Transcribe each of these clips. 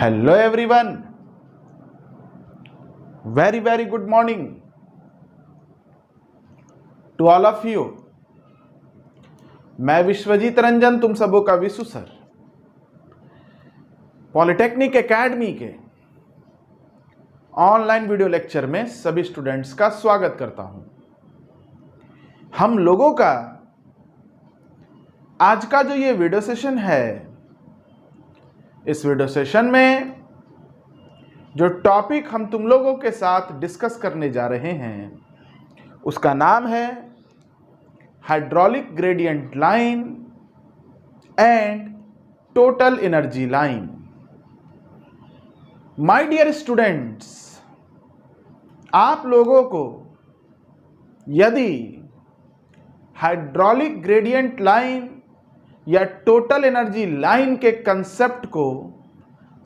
Hello everyone, very good morning to all of you। मैं विश्वजीत रंजन तुम सबों का विशु सर पॉलिटेक्निक एकेडमी के ऑनलाइन वीडियो लेक्चर में सभी स्टूडेंट्स का स्वागत करता हूं। हम लोगों का आज का जो ये वीडियो सेशन है, इस वीडियो सेशन में जो टॉपिक हम तुम लोगों के साथ डिस्कस करने जा रहे हैं उसका नाम है hydraulic gradient line and total energy line. My dear students, आप लोगों को यदि हाइड्रोलिक ग्रेडियंट लाइन या टोटल एनर्जी लाइन के कंसेप्ट को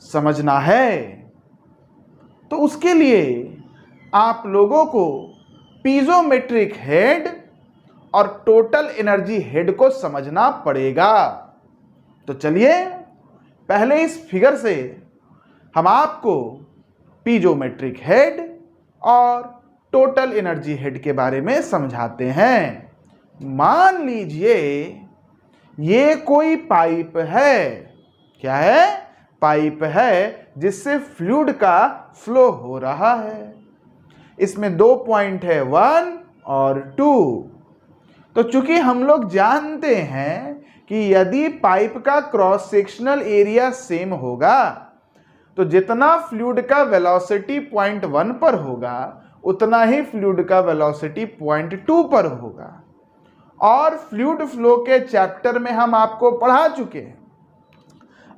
समझना है तो उसके लिए आप लोगों को पीजोमेट्रिक हेड और टोटल एनर्जी हेड को समझना पड़ेगा। तो चलिए पहले इस फिगर से हम आपको पीजोमेट्रिक हेड और टोटल एनर्जी हेड के बारे में समझाते हैं। मान लीजिए ये कोई पाइप है, क्या है? पाइप है जिससे फ्लूइड का फ्लो हो रहा है। इसमें 2 पॉइंट है, 1 और 2। तो चूंकि हम लोग जानते हैं कि यदि पाइप का क्रॉस सेक्शनल एरिया सेम होगा तो जितना फ्लूइड का वेलोसिटी पॉइंट 1 पर होगा उतना ही फ्लूइड का वेलोसिटी पॉइंट 2 पर होगा। और फ्लूइड फ्लो के चैप्टर में हम आपको पढ़ा चुके हैं,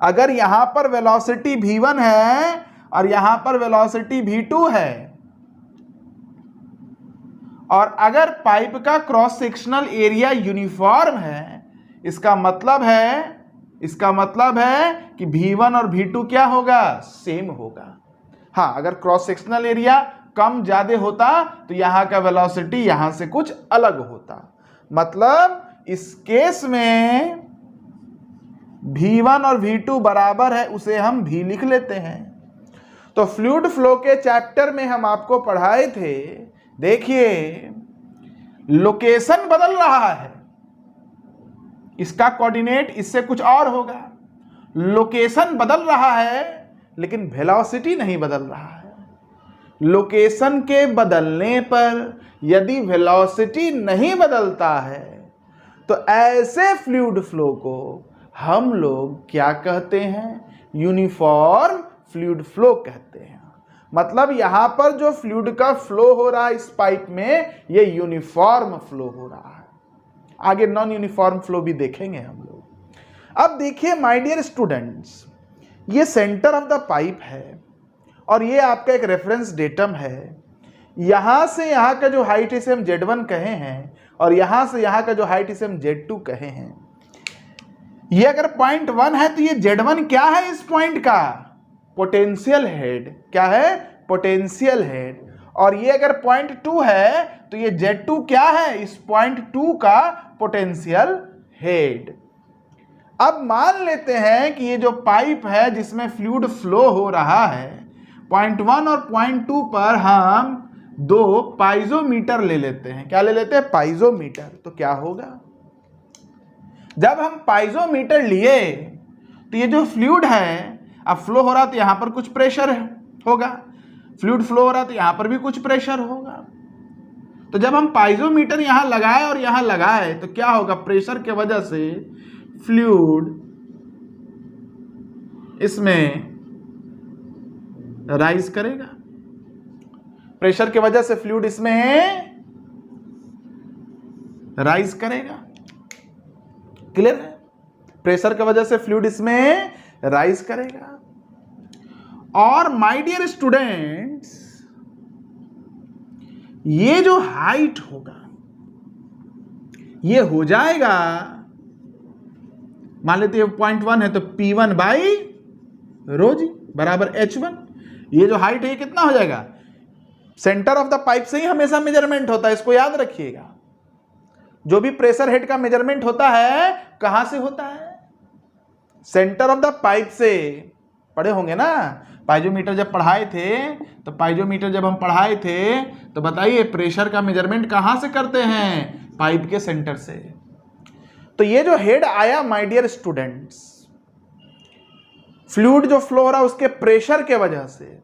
अगर यहां पर वेलोसिटी v1 है और यहां पर वेलोसिटी v2 है और अगर पाइप का क्रॉस सेक्शनल एरिया यूनिफॉर्म है, इसका मतलब है कि v1 और v2 क्या होगा? सेम होगा। हाँ, अगर क्रॉस सेक्शनल एरिया कम ज्यादा होता तो यहां का वेलोसिटी यहां से कुछ अलग होता। मतलब इस केस में v1 और v2 बराबर है, उसे हम v लिख लेते हैं। तो फ्लूइड फ्लो के चैप्टर में हम आपको पढ़ाए थे, देखिए लोकेशन बदल रहा है, इसका कोऑर्डिनेट इससे कुछ और होगा। लोकेशन बदल रहा है लेकिन वेलोसिटी नहीं बदल रहा है। लोकेशन के बदलने पर यदि वेलोसिटी नहीं बदलता है तो ऐसे फ्लूइड फ्लो को हम लोग क्या कहते हैं? यूनिफॉर्म फ्लूइड फ्लो कहते हैं। मतलब यहां पर जो फ्लूइड का फ्लो हो रहा है इस पाइप में, ये यूनिफॉर्म फ्लो हो रहा है। आगे नॉन यूनिफॉर्म फ्लो भी देखेंगे हम लोग। अब देखिए माय डियर स्टूडेंट्स, ये सेंटर ऑफ द पाइप है और ये आपका एक रेफरेंस डेटम है। यहां से यहां का जो हाइट इसे हम Z1 कहे हैं और यहां से यहां का जो हाइट इसे हम Z2 कहे हैं। ये अगर पॉइंट 1 है तो ये Z1 क्या है? इस पॉइंट का पोटेंशियल हेड। क्या है? Potential head. और ये अगर पॉइंट 2 है तो ये Z2 क्या है? इस पॉइंट 2 का पोटेंशियल हेड। अब मान लेते हैं कि ये जो पाइप है जिसमें फ्लूइड फ्लो हो रहा है, पॉइंट 1 और पॉइंट 2 पर हम 2 पाइजोमीटर ले लेते हैं। क्या ले लेते हैं? पाइजोमीटर। तो क्या होगा जब हम पाइजोमीटर लिए तो ये जो फ्लूइड है, अब फ्लो हो रहा तो यहां पर कुछ प्रेशर होगा, फ्लूइड फ्लो हो रहा तो यहां पर भी कुछ प्रेशर होगा। तो जब हम पाइजोमीटर यहां लगाए और यहां लगाए तो क्या होगा? प्रेशर के वजह से फ्लूइड इसमें राइज करेगा। प्रेशर की वजह से फ्लूइड इसमें राइज करेगा। क्लियर है? प्रेशर की वजह से फ्लूइड इसमें राइज करेगा। और माय डियर स्टूडेंट्स, ये जो हाइट होगा ये हो जाएगा, मान लेते हैं पॉइंट 1 है तो P1 बाई रो जी बराबर H1। ये जो हाइट है ये कितना हो जाएगा? सेंटर ऑफ द पाइप से ही हमेशा मेजरमेंट होता है, इसको याद रखिएगा। जो भी प्रेशर हेड का मेजरमेंट होता है कहां से होता है? सेंटर ऑफ द पाइप से। पढ़े होंगे ना, पाइजोमीटर जब पढ़ाए थे, तो पाइजोमीटर जब हम पढ़ाए थे तो बताइए प्रेशर का मेजरमेंट कहां से करते हैं? पाइप के सेंटर से। तो ये जो हेड आया माय डियर स्टूडेंट्स, फ्लूइड जो फ्लो हो रहा है उसके प्रेशर के वजह से,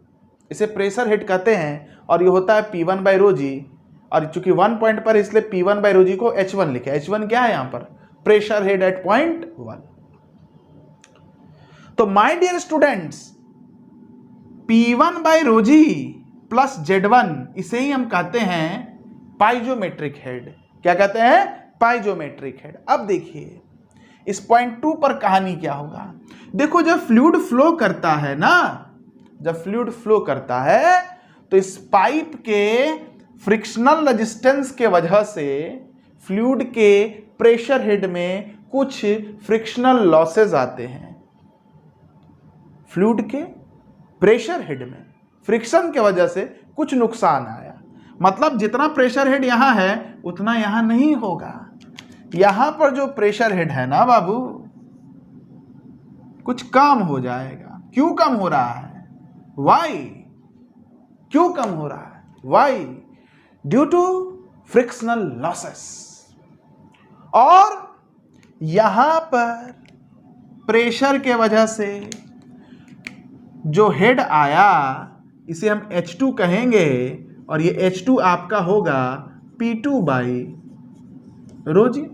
इसे प्रेशर हेड कहते हैं, और ये होता है P1 बाई रो जी, और चूंकि 1 पॉइंट पर इसलिए P1 बाई रो जी को H1 लिखे। H1 क्या है यहां पर? Pressure head at point 1। तो my dear students, P1 by rho G plus Z1, इसे ही हम कहते हैं पाइजोमेट्रिक हेड। क्या कहते हैं? पाइजोमेट्रिक हेड। अब देखिए इस पॉइंट 2 पर कहानी क्या होगा। देखो जब फ्लूइड फ्लो करता है ना, जब फ्लूइड फ्लो करता है तो इस पाइप के फ्रिक्शनल रेजिस्टेंस के वजह से फ्लूइड के प्रेशर हेड में कुछ फ्रिक्शनल लॉसेस आते हैं। फ्लूइड के प्रेशर हेड में फ्रिक्शन के वजह से कुछ नुकसान आया, मतलब जितना प्रेशर हेड यहां है उतना यहां नहीं होगा। यहां पर जो प्रेशर हेड है ना बाबू, कुछ कम हो जाएगा। क्यों कम हो रहा है? वाई? क्यों कम हो रहा है? Why? Due to frictional losses. और यहां पर प्रेशर के वजह से जो हेड आया इसे हम H2 कहेंगे, और ये H2 आपका होगा P2 बाई रो जी।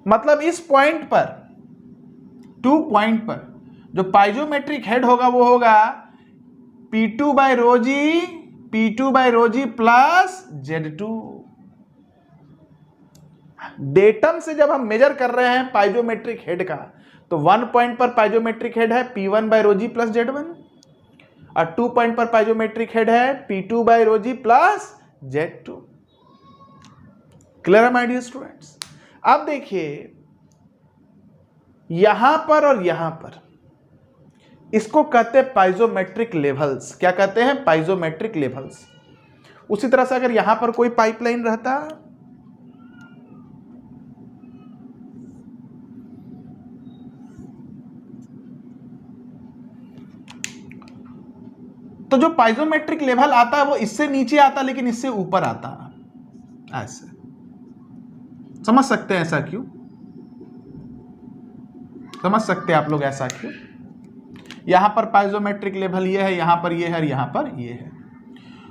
मतलब इस पॉइंट पर, 2 पॉइंट पर जो पाइजोमेट्रिक हेड होगा वो होगा P2 by rho G, P2 by rho G plus Z2। Datum से जब हम मेजर कर रहे हैं पाइजोमेट्रिक हेड का, तो 1 पॉइंट पर पाइजोमेट्रिक हेड है P1 by rho G plus Z1, और 2 पॉइंट पर पाइजोमेट्रिक हेड है P2 by rho G plus Z2। Clear है माय डियर स्टूडेंट्स? अब देखिए यहां पर और यहां पर, इसको कहते हैं पाइजोमेट्रिक लेवल्स। क्या कहते हैं? पाइजोमेट्रिक लेवल्स। उसी तरह से अगर यहां पर कोई पाइपलाइन रहता तो जो पाइजोमेट्रिक लेवल आता है वो इससे नीचे आता लेकिन इससे ऊपर आता, ऐसे समझ सकते हैं। ऐसा क्यों? समझ सकते हैं आप लोग ऐसा क्यों? यहां पर पाइजोमेट्रिक लेवल ये है, यहां पर ये है, यहां पर ये है।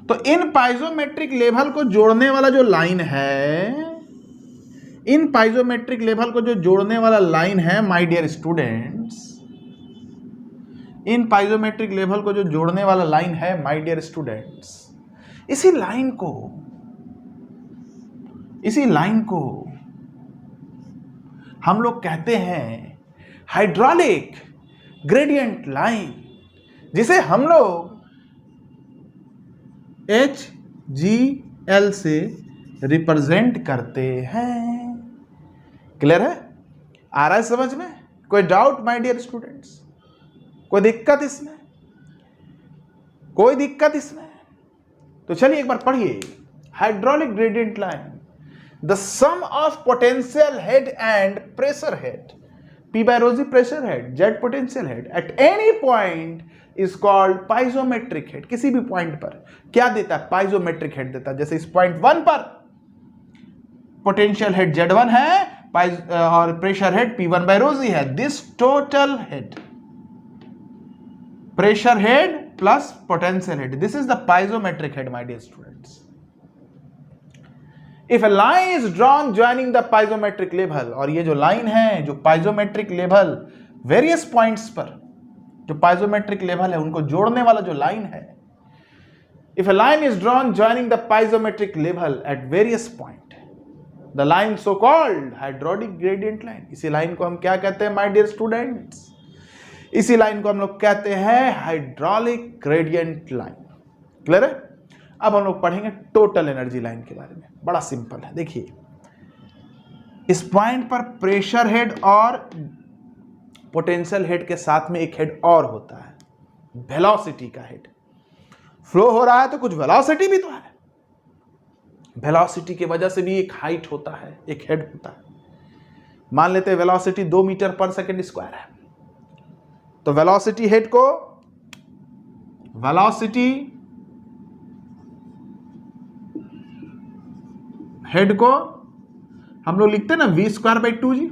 तो इन पाइजोमेट्रिक लेवल को जोड़ने वाला जो लाइन है, इन पाइजोमेट्रिक लेवल को जो जोड़ने वाला लाइन है माय डियर स्टूडेंट्स, इन पाइजोमेट्रिक लेवल को जो जोड़ने वाला लाइन है माय डियर स्टूडेंट्स, इसी लाइन को हम लोग कहते हैं हाइड्रोलिक ग्रेडियंट लाइन, जिसे हम लोग HGL से रिप्रेजेंट करते हैं। क्लियर है? आ रहा है समझ में? कोई डाउट माय डियर स्टूडेंट्स? कोई दिक्कत इसमें? कोई दिक्कत इसमें? तो चलिए एक बार पढ़िए। Hydraulic gradient line, the sum of potential head and pressure head, P by rho g pressure head, Z potential head at any point is called piezometric head। किसी भी पॉइंट पर क्या देता है? पाइजोमेट्रिक हेड देता है। जैसे इस पॉइंट 1 पर पोटेंशियल हेड Z1 है और pressure head P1 by rho g है। This total head, pressure head plus potential head, this is the piezometric head my dear students. If a line is drawn joining the piezometric level, और ये जो line है, जो पाइजोमेट्रिक level various points पर, जो पाइजोमेट्रिक level है उनको जोड़ने वाला जो लाइन है, if a line is drawn joining the piezometric level at various point, the line so called hydraulic gradient line। इसी लाइन को हम क्या कहते हैं माय डियर स्टूडेंट्स? इसी लाइन को हम लोग कहते हैं हाइड्रोलिक ग्रेडियंट लाइन। क्लियर है? अब हम लोग पढ़ेंगे टोटल एनर्जी लाइन के बारे में। बड़ा सिंपल है। देखिए इस पॉइंट पर प्रेशर हेड और पोटेंशियल हेड के साथ में एक हेड और होता है, वेलोसिटी का हेड। फ्लो हो रहा है तो कुछ वेलोसिटी भी तो है, वेलोसिटी की वजह से भी एक हाइट होता है, एक हेड होता है। मान लेते हैं वेलोसिटी 2 मीटर पर सेकेंड स्क्वायर है, तो वेलोसिटी हेड को हम लोग लिखते हैं ना v²/2g।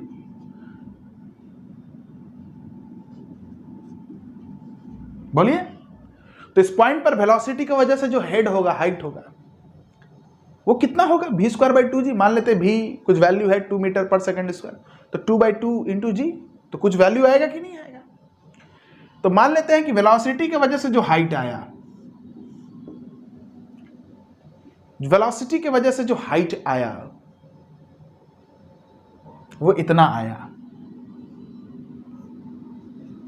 बोलिए, तो इस पॉइंट पर वेलोसिटी की वजह से जो हेड होगा, हाइट होगा, वो कितना होगा? v²/2g। मान लेते हैं v कुछ वैल्यू है 2 मीटर पर सेकेंड स्क्वायर, तो 2/2 इंटू जी, तो कुछ वैल्यू आएगा कि नहीं आएगा? तो मान लेते हैं कि वेलोसिटी की वजह से जो हाइट आया, वेलोसिटी की वजह से जो हाइट आया वो इतना आया।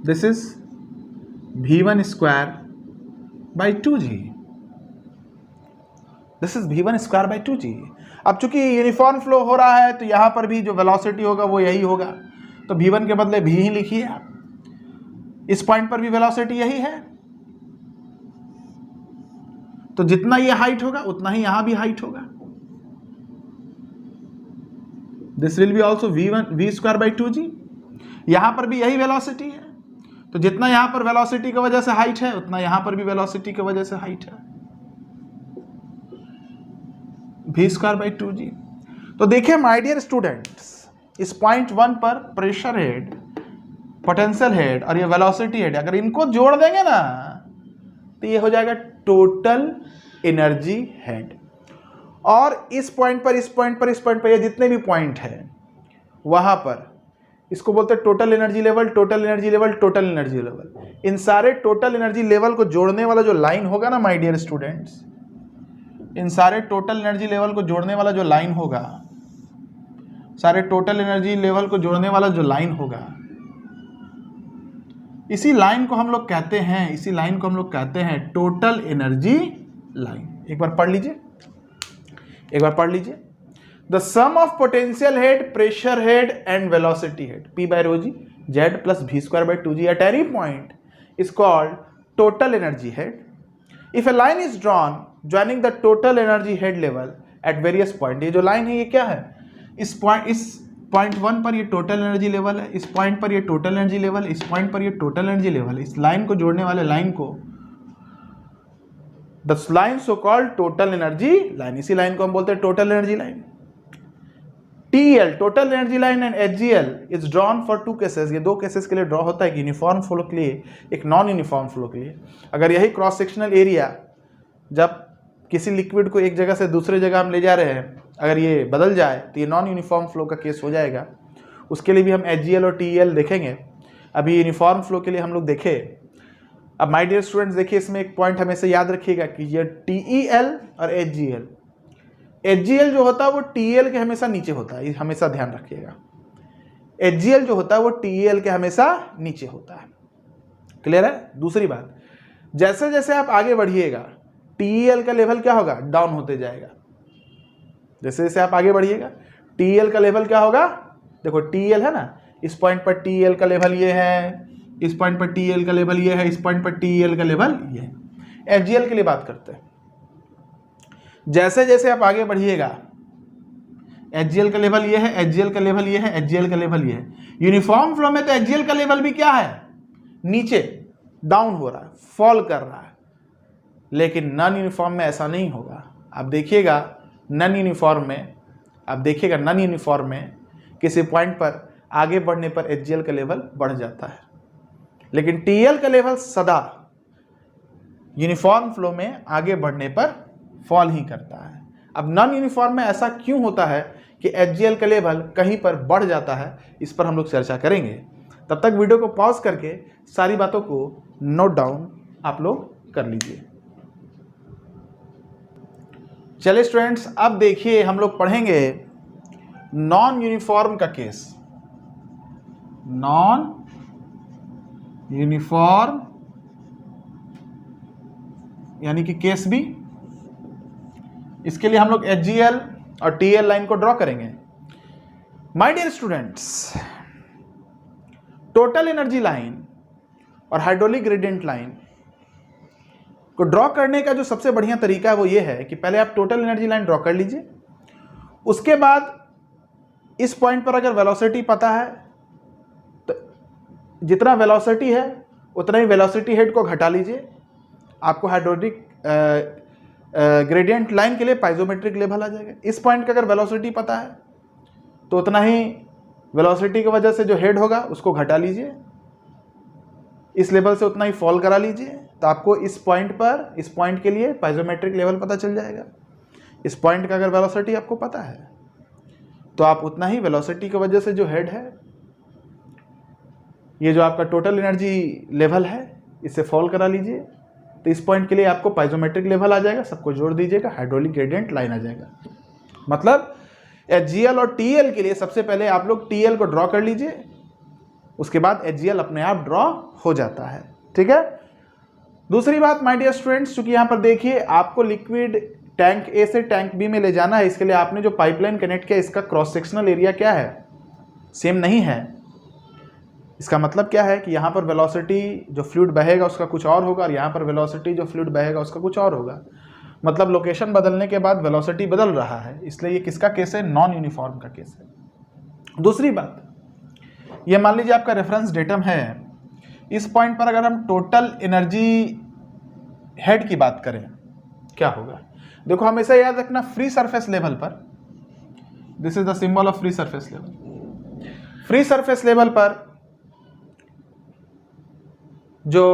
This is v1²/2g। This is v1²/2g। अब चूंकि यूनिफॉर्म फ्लो हो रहा है तो यहां पर भी जो वेलोसिटी होगा वो यही होगा, तो v1 के बदले v ही लिखिए आप। इस पॉइंट पर भी वेलोसिटी यही है, तो जितना ये हाइट होगा उतना ही यहां भी हाइट होगा। This will be also v²/2g। यहां पर भी यही वेलोसिटी है, तो जितना यहां पर वेलोसिटी की वजह से हाइट है उतना यहां पर भी वेलोसिटी की वजह से हाइट है, v²/2g। तो देखिए माय डियर स्टूडेंट्स, इस पॉइंट 1 पर प्रेशर हेड, पोटेंशियल हेड और ये वेलोसिटी हेड, अगर इनको जोड़ देंगे ना तो ये हो जाएगा टोटल एनर्जी हेड। और इस पॉइंट पर, इस पॉइंट पर, इस पॉइंट पर, ये जितने भी पॉइंट है वहां पर इसको बोलते हैं total energy level, total energy level, total energy level. इन सारे टोटल एनर्जी लेवल को जोड़ने वाला जो लाइन होगा ना माय डियर स्टूडेंट्स, इन सारे टोटल एनर्जी लेवल को जोड़ने वाला जो लाइन होगा, सारे टोटल एनर्जी लेवल को जोड़ने वाला जो लाइन होगा, इसी लाइन को हम लोग कहते हैं, इसी लाइन को हम लोग कहते हैं टोटल एनर्जी लाइन। एक बार पढ़ लीजिए, एक बार पढ़ लीजिए। The sum of potential head, pressure head and velocity head P/ρg z plus v²/2g at any point is called total energy head. If a line is drawn joining the total energy head level at various point, ये जो line है ये क्या है? इस point 1 पर ये total energy level है, इस पॉइंट पर ये टोटल एनर्जी लेवल, इस पॉइंट पर ये टोटल एनर्जी लेवल है। इस लाइन को जोड़ने वाले लाइन को the line so called total energy line, इसी लाइन को हम बोलते हैं total energy line. TEL total energy line and HGL is drawn for 2 cases. ये 2 केसेस के लिए ड्रॉ होता है, एक यूनिफॉर्म फ्लो के लिए, एक नॉन यूनिफॉर्म फ्लो के लिए। अगर यही क्रॉस सेक्शनल एरिया जब किसी लिक्विड को एक जगह से दूसरे जगह हम ले जा रहे हैं, अगर ये बदल जाए तो ये नॉन यूनिफॉर्म फ्लो का केस हो जाएगा। उसके लिए भी हम HGL और TEL देखेंगे। अभी यूनिफॉर्म फ्लो के लिए हम लोग देखें। अब माय डियर स्टूडेंट्स देखिए, इसमें एक पॉइंट हमेशा याद रखिएगा कि ये TEL और HGL जो होता है वो TEL के हमेशा नीचे होता है, ये हमेशा ध्यान रखिएगा। HGL जो होता है वो TEL के हमेशा नीचे होता है। क्लियर है? दूसरी बात, जैसे जैसे आप आगे बढ़िएगा TEL का लेवल क्या होगा? डाउन होते जाएगा। जैसे जैसे आप आगे बढ़िएगा TEL का लेवल क्या होगा? देखो TEL है ना, इस पॉइंट पर TEL का लेवल ये है, इस पॉइंट पर TEL का लेवल ये है, इस पॉइंट पर TEL का लेवल ये है। HGL के लिए बात करते हैं। जैसे जैसे आप आगे बढ़िएगा HGL का लेवल ये है, HGL का लेवल ये है, HGL का लेवल ये है। यूनिफॉर्म फ्लो में तो HGL का लेवल भी क्या है? नीचे, डाउन हो रहा है, फॉल कर रहा है। लेकिन नॉन यूनिफॉर्म में ऐसा नहीं होगा। आप देखिएगा नॉन यूनिफॉर्म में, आप देखिएगा नॉन यूनिफॉर्म में किसी पॉइंट पर आगे बढ़ने पर HGL का लेवल बढ़ जाता है, लेकिन TEL का लेवल सदा यूनिफॉर्म फ्लो में आगे बढ़ने पर फॉल ही करता है। अब नॉन यूनिफॉर्म में ऐसा क्यों होता है कि HGL का लेवल कहीं पर बढ़ जाता है, इस पर हम लोग चर्चा करेंगे। तब तक वीडियो को पॉज करके सारी बातों को नोट डाउन आप लोग कर लीजिए। चलिए स्टूडेंट्स, अब देखिए हम लोग पढ़ेंगे नॉन यूनिफॉर्म का केस। नॉन यूनिफॉर्म यानी कि केस बी। इसके लिए हम लोग HGL और TL लाइन को ड्रॉ करेंगे। My dear students, total energy line और हाइड्रोलिक ग्रेडियंट लाइन को ड्रॉ करने का जो सबसे बढ़िया तरीका है वो ये है कि पहले आप टोटल एनर्जी लाइन ड्रॉ कर लीजिए। उसके बाद इस पॉइंट पर अगर वेलोसिटी पता है तो जितना वेलोसिटी है उतना ही वेलोसिटी हेड को घटा लीजिए, आपको हाइड्रोलिक ग्रेडियंट लाइन के लिए पाइजोमेट्रिक लेवल आ जाएगा। इस पॉइंट का अगर वेलोसिटी पता है तो उतना ही वेलोसिटी की वजह से जो हेड होगा उसको घटा लीजिए, इस लेवल से उतना ही फॉल करा लीजिए, तो आपको इस पॉइंट के लिए पाइजोमेट्रिक लेवल पता चल जाएगा। इस पॉइंट का अगर वेलोसिटी आपको पता है तो आप उतना ही वेलोसिटी की वजह से जो हेड है, ये जो आपका टोटल एनर्जी लेवल है, इससे फॉल करा लीजिए, तो इस पॉइंट के लिए आपको पाइजोमेट्रिक लेवल आ जाएगा। सबको जोड़ दीजिएगा, हाइड्रोलिक ग्रेडियंट लाइन आ जाएगा। मतलब HCl और TL के लिए सबसे पहले आप लोग TL को ड्रॉ कर लीजिए, उसके बाद HCl अपने आप ड्रॉ हो जाता है। ठीक है। दूसरी बात माय डियर स्टूडेंट्स, चूंकि यहाँ पर देखिए आपको लिक्विड टैंक ए से टैंक बी में ले जाना है, इसके लिए आपने जो पाइपलाइन कनेक्ट किया इसका क्रॉस सेक्शनल एरिया क्या है, सेम नहीं है। इसका मतलब क्या है कि यहाँ पर वेलोसिटी जो फ्लूइड बहेगा उसका कुछ और होगा, और यहाँ पर वेलोसिटी जो फ्लूइड बहेगा उसका कुछ और होगा। मतलब लोकेशन बदलने के बाद वेलोसिटी बदल रहा है, इसलिए ये किसका केस है, नॉन यूनिफॉर्म का केस है। दूसरी बात, ये मान लीजिए आपका रेफरेंस डेटम है, इस पॉइंट पर अगर हम टोटल एनर्जी हेड की बात करें क्या होगा। देखो हमेशा याद रखना, फ्री सरफेस लेवल पर, this is the symbol of free surface level. Free surface level पर जो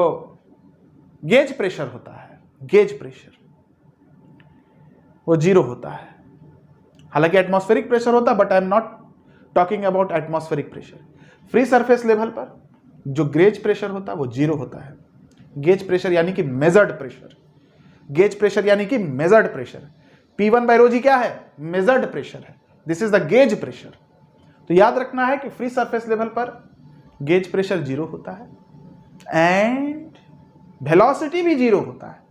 गेज प्रेशर होता है, गेज प्रेशर वो 0 होता है। हालांकि एटमॉस्फेरिक प्रेशर होता है, but I am not talking about atmospheric pressure. Free surface level पर जो गेज प्रेशर होता है वो 0 होता है। गेज प्रेशर यानी कि मेजर्ड प्रेशर, गेज प्रेशर यानी कि मेजर्ड प्रेशर। P1/ρg क्या है, मेजर्ड प्रेशर है, this is the gauge pressure. तो याद रखना है कि फ्री सरफेस लेवल पर गेज प्रेशर 0 होता है एंड वेलोसिटी भी 0 होता है।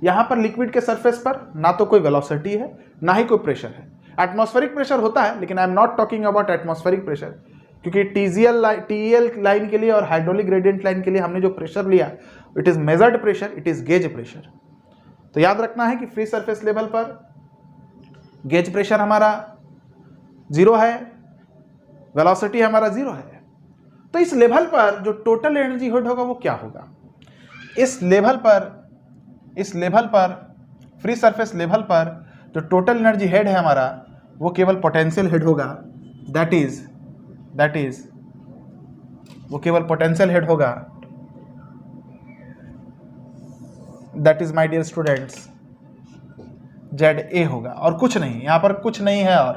यहां पर लिक्विड के सरफेस पर ना तो कोई वेलोसिटी है ना ही कोई प्रेशर है। एटमॉस्फेरिक प्रेशर होता है, लेकिन I am not talking about atmospheric pressure, क्योंकि TEL लाइन के लिए और हाइड्रोलिक ग्रेडियंट लाइन के लिए हमने जो प्रेशर लिया it is measured pressure, it is gauge pressure. तो याद रखना है कि फ्री सरफेस लेवल पर गेज प्रेशर हमारा 0 है, वेलोसिटी हमारा 0 है। तो इस लेवल पर जो टोटल एनर्जी हेड होगा वो क्या होगा, इस लेवल पर फ्री सरफेस लेवल पर जो टोटल एनर्जी हेड है हमारा वो केवल पोटेंशियल हेड होगा। दैट इज वो केवल पोटेंशियल हेड होगा। That is my dear students ZA होगा और कुछ नहीं, यहां पर कुछ नहीं है। और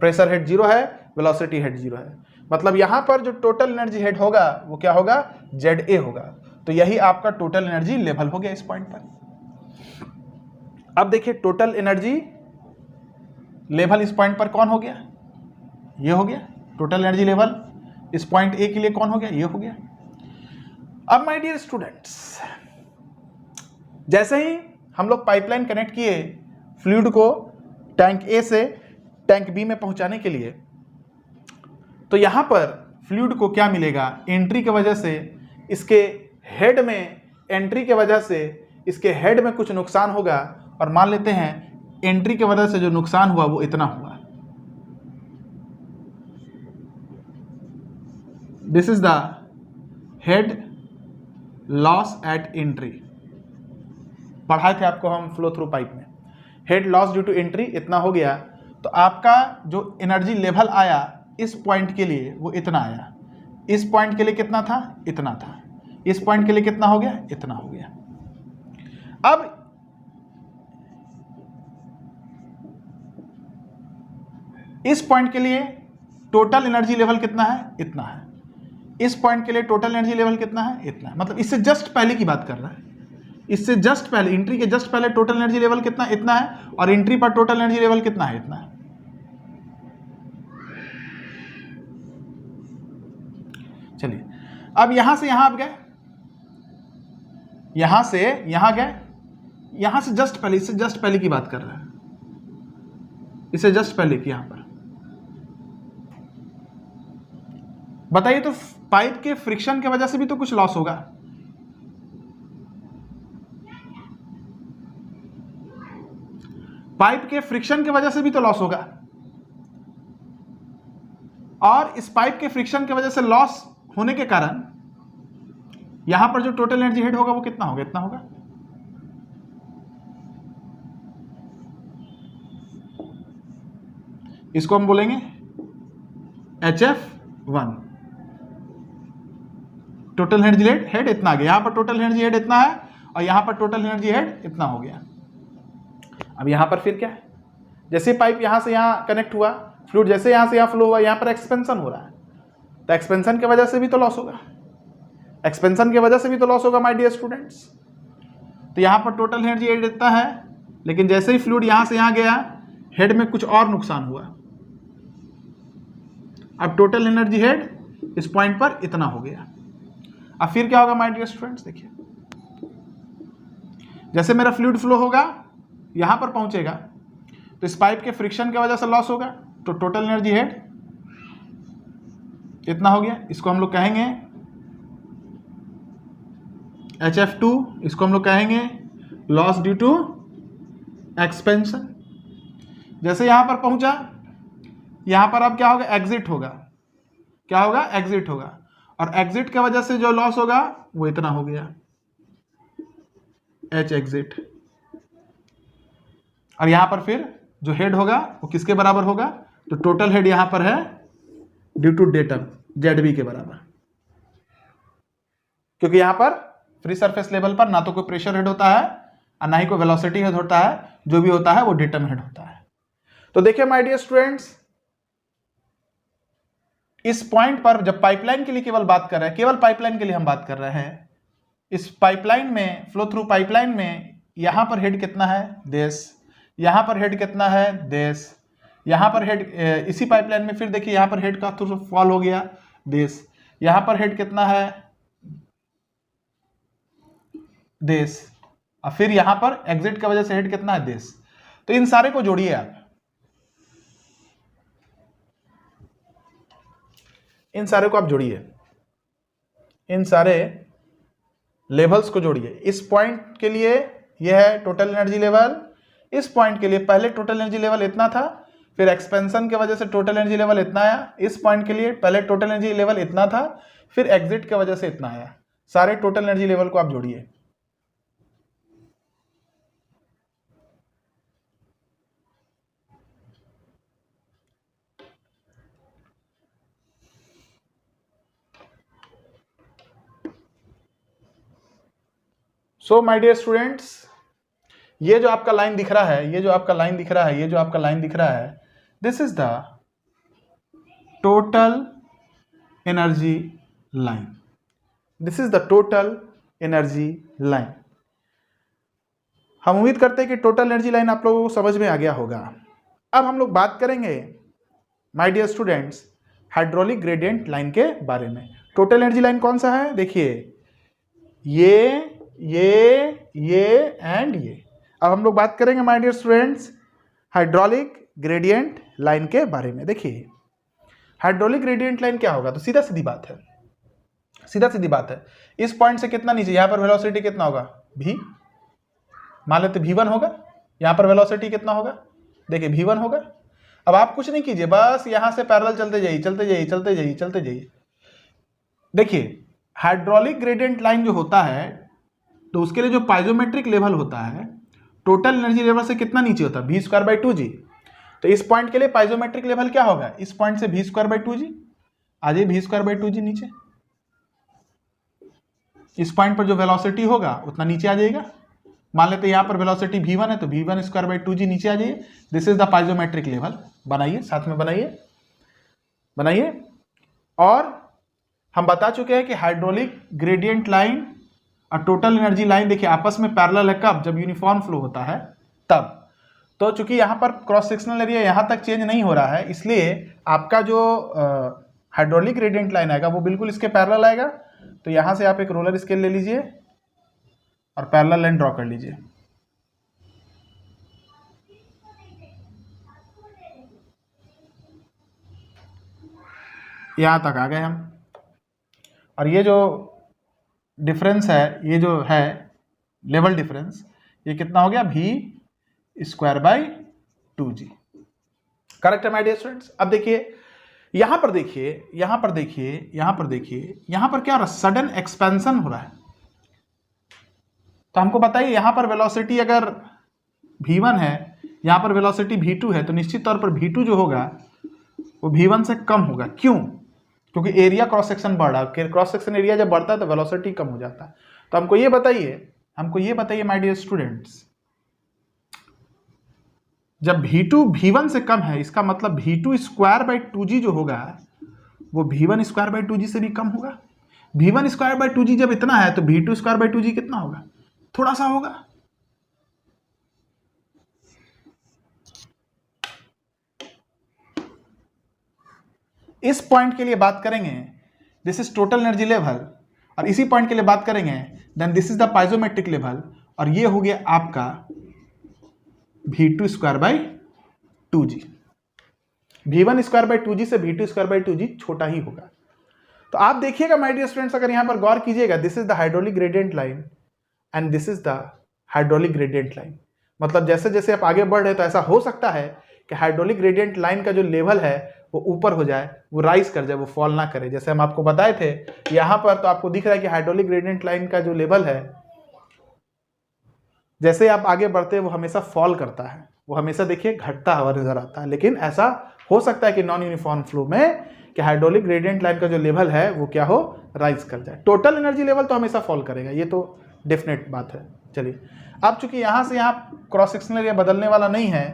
प्रेशर हेड 0 है, वेलोसिटी हेड 0 है। मतलब यहां पर जो टोटल एनर्जी हेड होगा वो क्या होगा, ZA होगा। तो यही आपका टोटल एनर्जी लेवल हो गया इस पॉइंट पर। अब देखिए टोटल एनर्जी लेवल इस पॉइंट पर कौन हो गया, ये हो गया। टोटल एनर्जी लेवल इस पॉइंट ए के लिए कौन हो गया, ये हो गया। अब माय डियर स्टूडेंट्स, जैसे ही हम लोग पाइपलाइन कनेक्ट किए फ्लूइड को टैंक ए से टैंक बी में पहुंचाने के लिए, तो यहां पर फ्लूइड को क्या मिलेगा, एंट्री की वजह से इसके हेड में, एंट्री की वजह से इसके हेड में कुछ नुकसान होगा। और मान लेते हैं एंट्री की वजह से जो नुकसान हुआ वो इतना हुआ। This is the head loss at entry, पढ़ाए थे आपको हम फ्लो थ्रू पाइप में। Head loss due to entry इतना हो गया, तो आपका जो एनर्जी लेवल आया इस पॉइंट के लिए वो इतना आया। इस पॉइंट के लिए कितना था, इतना था। इस पॉइंट के लिए कितना हो गया, इतना हो गया। अब इस पॉइंट के लिए टोटल एनर्जी लेवल कितना है, इतना है। इस पॉइंट के लिए टोटल एनर्जी लेवल कितना है, इतना है। मतलब इससे जस्ट पहले की बात कर रहा है, इससे जस्ट पहले, एंट्री के जस्ट पहले टोटल एनर्जी लेवल कितना, इतना है। और एंट्री पर टोटल एनर्जी लेवल कितना है, इतना है। चलिए अब यहां से यहां आप गए, यहां से यहां गए, यहां से जस्ट पहले, इससे जस्ट पहले की बात कर रहा है, इससे जस्ट पहले की। यहां पर बताइए, तो पाइप के फ्रिक्शन की वजह से भी तो कुछ लॉस होगा। पाइप के फ्रिक्शन की वजह से भी तो लॉस होगा, और इस पाइप के फ्रिक्शन की वजह से लॉस होने के कारण यहां पर जो टोटल एनर्जी हेड होगा वो कितना होगा, इतना होगा। इसको हम बोलेंगे HF1। टोटल एनर्जी हेड इतना आ गया, यहां पर टोटल एनर्जी हेड इतना है और यहां पर टोटल एनर्जी हेड इतना हो गया। अब यहां पर फिर क्या है, जैसे पाइप यहां से यहां कनेक्ट हुआ, फ्लूइड जैसे यहां से यहां फ्लो हुआ, यहां पर एक्सपेंशन हो रहा है, तो एक्सपेंशन की वजह से भी तो लॉस होगा, एक्सपेंशन की वजह से भी तो लॉस होगा माय डियर स्टूडेंट्स। तो यहां पर टोटल एनर्जी हेड इतना है, लेकिन जैसे ही फ्लूइड यहां से यहां गया, हेड में कुछ और नुकसान हुआ। अब टोटल एनर्जी हेड इस पॉइंट पर इतना हो गया। अब फिर क्या होगा माय डियर स्टूडेंट्स, देखिए जैसे मेरा फ्लूइड फ्लो होगा, यहां पर पहुंचेगा, तो इस पाइप के फ्रिक्शन की वजह से लॉस होगा, तो टोटल एनर्जी हेड इतना हो गया। इसको हम लोग कहेंगे HF2, इसको हम लोग कहेंगे लॉस ड्यू टू एक्सपेंशन। जैसे यहां पर पहुंचा, यहां पर अब क्या होगा, एग्जिट होगा, क्या होगा, एग्जिट होगा, और एग्जिट की वजह से जो लॉस होगा वो इतना हो गया, H एग्जिट। और यहां पर फिर जो हेड होगा वो किसके बराबर होगा, तो टोटल हेड यहां पर है ड्यू टू डेटम ZB के बराबर, क्योंकि यहां पर फ्री सरफेस लेवल पर ना तो कोई प्रेशर हेड होता है और ना ही कोई वेलोसिटी हेड होता है, जो भी होता है वो डेटम हेड होता है। तो देखिए माय डियर स्टूडेंट्स, इस पॉइंट पर जब पाइपलाइन के लिए केवल बात कर रहे हैं, केवल पाइपलाइन के लिए हम बात कर रहे हैं, इस पाइपलाइन में, फ्लो थ्रू पाइपलाइन में, यहां पर हेड कितना है, देश, यहां पर हेड कितना है, देश, यहां पर हेड, इसी पाइपलाइन में फिर देखिए यहां पर हेड का थ्रू फॉल हो गया, देश, यहां पर हेड कितना है, देश, और फिर यहां पर एग्जिट की वजह से हेड कितना है, देश। तो इन सारे को जोड़िए आप, इन सारे को आप जोड़िए, इन सारे लेवल्स को जोड़िए। इस पॉइंट के लिए यह है टोटल एनर्जी लेवल, इस पॉइंट के लिए पहले टोटल एनर्जी लेवल इतना था, फिर एक्सपेंशन की वजह से टोटल एनर्जी लेवल इतना आया, इस पॉइंट के लिए पहले टोटल एनर्जी लेवल इतना था, फिर एग्जिट की वजह से इतना आया। सारे टोटल एनर्जी लेवल को आप जोड़िए। सो माय डियर स्टूडेंट्स, ये जो आपका लाइन दिख रहा है, ये जो आपका लाइन दिख रहा है, ये जो आपका लाइन दिख रहा है, this is the total energy line, this is the total energy line. हम उम्मीद करते हैं कि टोटल एनर्जी लाइन आप लोगों को समझ में आ गया होगा। अब हम लोग बात करेंगे my dear students hydraulic gradient line के बारे में। टोटल एनर्जी लाइन कौन सा है, देखिए ये एंड ये। अब हम लोग बात करेंगे my dear students hydraulic gradient line के बारे में। देखिए हाइड्रोलिक ग्रेडियंट लाइन क्या होगा, तो सीधा सीधी बात है, सीधा सीधी बात है, इस पॉइंट से कितना नीचे, यहां पर वेलोसिटी कितना होगा, v, मान लेते v1 होगा, यहां पर वेलोसिटी कितना होगा, देखिए v1 होगा। अब आप कुछ नहीं कीजिए, बस यहां से पैरेलल चलते जाइए, चलते जाइए, चलते जाइए, चलते जाइए। देखिए हाइड्रोलिक ग्रेडियंट लाइन जो होता है, तो उसके लिए जो पाइजोमेट्रिक लेवल होता है, टोटल एनर्जी लेवल से कितना नीचे होता है, v²/2g। तो इस पॉइंट के लिए पाइजोमेट्रिक लेवल क्या होगा, इस पॉइंट से v²/2g, आ जाइए v²/2g नीचे, इस पॉइंट पर जो वेलोसिटी होगा उतना नीचे आ जाएगा। मान लेते हैं यहां पर वेलोसिटी v1 है, तो v1²/2g नीचे आ जाइए। This is the piezometric level. बनाइए, साथ में बनाइए, बनाइए। और हम बता चुके हैं कि हाइड्रोलिक ग्रेडियंट लाइन और टोटल एनर्जी लाइन देखिए आपस में पैरेलल है, कब, जब यूनिफॉर्म फ्लो होता है तब। तो चूंकि यहां पर क्रॉस सेक्शनल एरिया यहां तक चेंज नहीं हो रहा है, इसलिए आपका जो हाइड्रोलिक ग्रेडियंट लाइन आएगा वो बिल्कुल इसके पैरेलल आएगा। तो यहां से आप एक रोलर स्केल ले लीजिए और पैरेलल लाइन ड्रॉ कर लीजिए। यहां तक आ गए हम, और ये जो डिफरेंस है, ये जो है लेवल डिफरेंस, ये कितना हो गया, v²/2g। करेक्ट है माय डियर स्टूडेंट्स। अब देखिए यहां पर देखिए, यहां पर देखिए, यहां पर देखिए, यहां पर क्या हो रहा है, सडन एक्सपेंशन हो रहा है। तो हमको बताइए यहां पर वेलोसिटी अगर v1 है, यहां पर वेलोसिटी v2 है, तो निश्चित तौर पर v2 जो होगा वो v1 से कम होगा। क्यों? क्योंकि एरिया क्रॉस सेक्शन बढ़ रहा है, क्रॉस सेक्शन एरिया जब बढ़ता है तो वेलोसिटी कम हो जाता है। तो हमको ये बताइए माय डियर स्टूडेंट्स, जब v2 v1 से कम है, इसका मतलब v2 स्क्वायर बाई 2g जो होगा वो v1 स्क्वायर बाई 2g से भी कम होगा। v1 स्क्वायर बाई 2g जब इतना है तो v2 स्क्वायर बाई 2g कितना होगा? थोड़ा सा होगा। इस पॉइंट के लिए बात करेंगे, this is total energy level, और इसी पॉइंट के लिए बात करेंगे then this is the piezometric level, और ये हो गया आपका v2 square by 2g। v1 square by 2g से v2 स्क्वायर बाई 2g छोटा ही होगा। तो आप देखिएगा माय डियर स्टूडेंट्स, अगर यहां पर गौर कीजिएगा, this is the hydraulic gradient line and this is the hydraulic gradient line. मतलब जैसे जैसे आप आगे बढ़ रहे तो ऐसा हो सकता है कि हाइड्रोलिक ग्रेडियंट लाइन का जो लेवल है वो ऊपर हो जाए, वो राइज कर जाए, वो फॉल ना करे। जैसे हम आपको बताए थे यहां पर, तो आपको दिख रहा है कि हाइड्रोलिक ग्रेडियंट लाइन का जो लेवल है, जैसे आप आगे बढ़ते हैं वो हमेशा फॉल करता है, वो हमेशा देखिए घटता हुआ नजर आता है। लेकिन ऐसा हो सकता है कि नॉन यूनिफॉर्म फ्लो में कि हाइड्रोलिक ग्रेडियंट लाइन का जो लेवल है वो क्या हो, राइज कर जाए। टोटल एनर्जी लेवल तो हमेशा फॉल करेगा, ये तो डेफिनेट बात है। चलिए, अब चूंकि यहां से यहाँ क्रॉस सेक्शनल एरिया बदलने वाला नहीं है,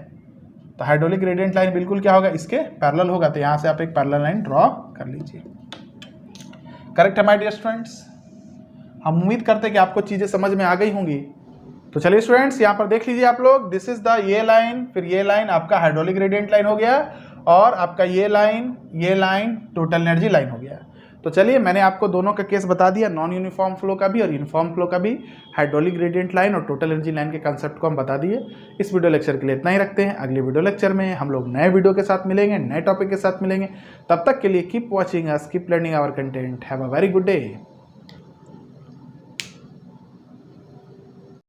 तो हाइड्रोलिक ग्रेडियंट लाइन बिल्कुल क्या होगा, इसके पैरेलल होगा। तो यहां से आप एक पैरेलल लाइन ड्रॉ कर लीजिए। करेक्ट है माय डियर स्टूडेंट्स? हम उम्मीद करते हैं कि आपको चीजें समझ में आ गई होंगी। तो चलिए स्टूडेंट्स, यहां पर देख लीजिए आप लोग, दिस इज द ये लाइन, फिर ये लाइन आपका हाइड्रोलिक ग्रेडियंट लाइन हो गया, और आपका ये लाइन टोटल एनर्जी लाइन हो गया। तो चलिए, मैंने आपको दोनों का केस बता दिया, नॉन यूनिफॉर्म फ्लो का भी और यूनिफॉर्म फ्लो का भी। हाइड्रोलिक ग्रेडियंट लाइन और टोटल एनर्जी लाइन के कंसेप्ट को हम बता दिए। इस वीडियो लेक्चर के लिए इतना ही रखते हैं। अगले वीडियो लेक्चर में हम लोग नए वीडियो के साथ मिलेंगे, नए टॉपिक के साथ मिलेंगे। तब तक के लिए keep watching us, keep learning our content. Have a very good day.